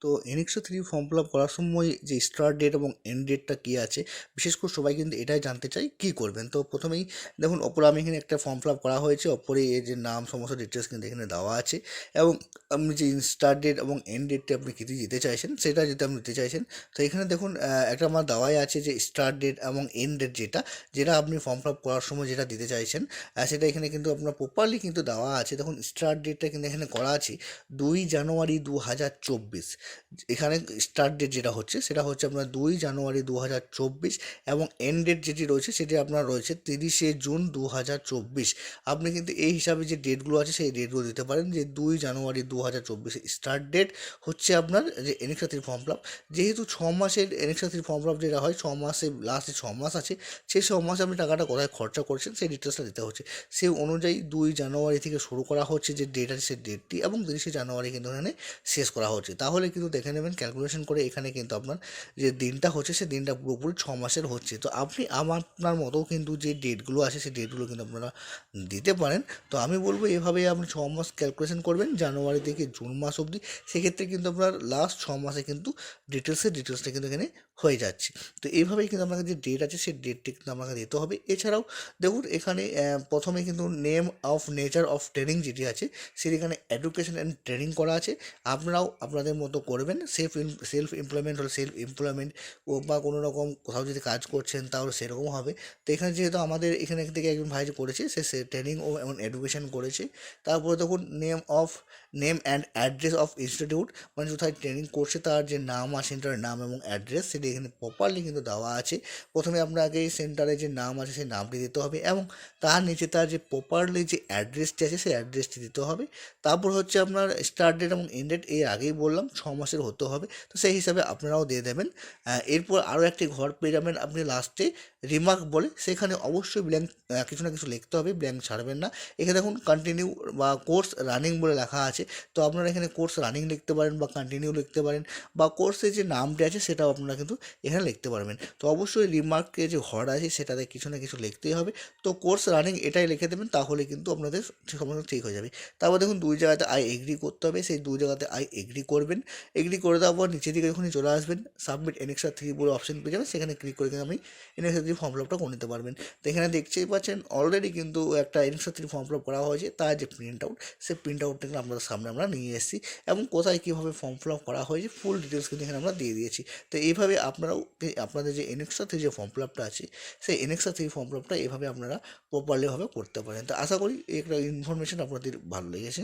তো এনএক্সও 3 form fill up করার সময় যে স্টার্ট ডেট এবং এন্ড ডেটটা কী আছে, বিশেষ করে সবাই কিন্তু এটাই জানতে চাই কী করবেন। তো প্রথমেই দেখুন, ওপরে আমি এখানে একটা ফর্ম ফিল আপ করা হয়েছে, ওপরে এর যে নাম সমস্ত ডিটেলস কিন্তু এখানে দেওয়া আছে, এবং আপনি যে স্টার্ট ডেট এবং এন্ড ডেটটা আপনি কী দিয়ে দিতে চাইছেন সেটা যদি আপনি দিতে চাইছেন, তো এখানে দেখুন একটা আমার দেওয়াই আছে যে স্টার্ট ডেট এবং এন্ড ডেট যেটা যেটা আপনি ফর্ম ফিল আপ করার সময় যেটা দিতে চাইছেন, সেটা এখানে কিন্তু আপনার প্রপারলি কিন্তু দেওয়া আছে। দেখুন স্টার্ট ডেটটা কিন্তু এখানে করা আছে 2 জানুয়ারি 2024। এখানে স্টার্ট ডেট যেটা হচ্ছে সেটা হচ্ছে আপনার 2 জানুয়ারি 2024, এবং এন্ড ডেট যেটি রয়েছে সেটি আপনার রয়েছে 30 জুন 2024। আপনি কিন্তু এই হিসাবে যে ডেটগুলো আছে সেই ডেটগুলো দিতে পারেন, যে 2 জানুয়ারি 2024 স্টার্ট ডেট হচ্ছে আপনার যে এনএক্স ফর্ম ফিল আপ। যেহেতু 6 মাসের এনএক্স ফর্ম ফিল আপ যেটা হয়, 6 মাসে লাস্টে 6 মাস আছে, সেই 6 মাসে আপনি টাকাটা কোথায় খরচা করছেন সেই ডিটেলসটা দিতে হচ্ছে। সেই অনুযায়ী 2 জানুয়ারি থেকে শুরু করা হচ্ছে যে ডেট আছে সেই ডেটটি, এবং 30 জানুয়ারি কিন্তু এখানে শেষ করা হচ্ছে। তাহলে কিন্তু দেখে নেবেন ক্যালকুলেশন করে, এখানে কিন্তু আপনার যে দিনটা হচ্ছে সেই দিনটা পুরোপুরি 6 মাসের হচ্ছে। তো আপনি আপনার মতো কিন্তু যে ডেটগুলো আছে সেই ডেটগুলো কিন্তু আপনারা দিতে পারেন। তো আমি বলবো এভাবেই আপনি 6 মাস ক্যালকুলেশন করবেন, জানুয়ারি থেকে জুন মাস অবধি। সেক্ষেত্রে কিন্তু আপনার লাস্ট 6 মাসে কিন্তু ডিটেলসটা কিন্তু এখানে হয়ে যাচ্ছে। তো এইভাবেই কিন্তু আপনাকে যে ডেট আছে সেই ডেটটি কিন্তু আপনাকে দিতে হবে। এছাড়াও দেখুন এখানে প্রথমে কিন্তু name of nature of training যেটি আছে সেটি এখানে এডুকেশন অ্যান্ড ট্রেনিং করা আছে। আপনারাও আপনাদের মতো করবেন। সেলফ এমপ্লয়মেন্ট হলে সেলফ এমপ্লয়মেন্ট, ও বা কোনো রকম কোথাও যদি কাজ করছেন তাহলে সেরকম হবে। তো এখানে যেহেতু আমাদের এখানে থেকে একজন ভাই যে করেছে সে ট্রেনিং ও এমন এডুকেশন করেছে। তারপরে দেখুন name and address of institute, মানে কোথায় ট্রেনিং করছে তার যে নাম আছে, সেন্টারের নাম এবং অ্যাড্রেস সেটি এখানে প্রপারলি কিন্তু দেওয়া আছে। প্রথমে আপনাকে এই সেন্টারে যে নাম আছে সেই নামটি দিতে হবে, এবং তার নিচে তার যে প্রপারলি যে অ্যাড্রেসটি আছে সেই অ্যাড্রেসটি দিতে হবে। তারপর হচ্ছে আপনার স্টার্ট ডেট এবং এন্ড ডেট, এই আগেই বললাম 6 মাসের হতে হবে, তো সেই হিসাবে আপনারাও দিয়ে দেবেন। এরপর আরও একটি ঘর পেয়ে যাবেন আপনি লাস্টে, রিমার্ক বলে, সেখানে অবশ্যই ব্ল্যাঙ্ক কিছু না কিছু লিখতে হবে, ব্ল্যাঙ্ক ছাড়বেন না। এখানে দেখুন কন্টিনিউ বা কোর্স রানিং বলে লেখা আছে, তো আপনারা এখানে কোর্স রানিং লিখতে পারেন বা কন্টিনিউ লিখতে পারেন, বা কোর্সের যে নামটি আছে সেটাও আপনারা কিন্তু এখানে লিখতে পারবেন। তো অবশ্যই রিমার্কে যে ঘর আছে সেটাতে কিছু না কিছু লিখতেই হবে। তো কোর্স রানিং এটাই লিখে দেবেন, তাহলে কিন্তু আপনাদের সমস্ত ঠিক হয়ে যাবে। তারপর দেখুন 2 জায়গাতে আই এগ্রি করতে হবে, সেই 2 জায়গাতে আই এগ্রি করবেন। এগ্রি করে দেওয়ার পর নিচের দিকে যখনই চলে আসবেন, সাবমিট এনএক্সআর 3 বলে অপশন পেয়ে যাবেন, সেখানে ক্লিক করে কিন্তু আপনি এনএক্সআর 3 ফর্ম ফিল আপটা করে নিতে পারবেন। তো এখানে দেখতেই পাচ্ছেন অলরেডি কিন্তু একটা এনএক্সআর 3 ফর্ম ফিল আপ করা হয়েছে, তার যে প্রিন্ট আউট, সেই প্রিন্ট আউটটা কিন্তু আপনাদের সামনে আমরা নিয়ে এসেছি, এবং কোথায় কীভাবে ফর্ম ফিল আপ করা হয়েছে ফুল ডিটেলস কিন্তু এখানে আমরা দিয়ে দিয়েছি। তো এইভাবে আপনারাও আপনাদের যে এনএক্সআর 3 যে ফর্ম ফিল আপটা আছে সেই এনএক্সআর 3 ফর্ম ফিল আপটা এভাবে আপনারা প্রপারলিভাবে করতে পারেন। তো আশা করি এই একটা ইনফরমেশন আপনাদের ভালো লেগেছে।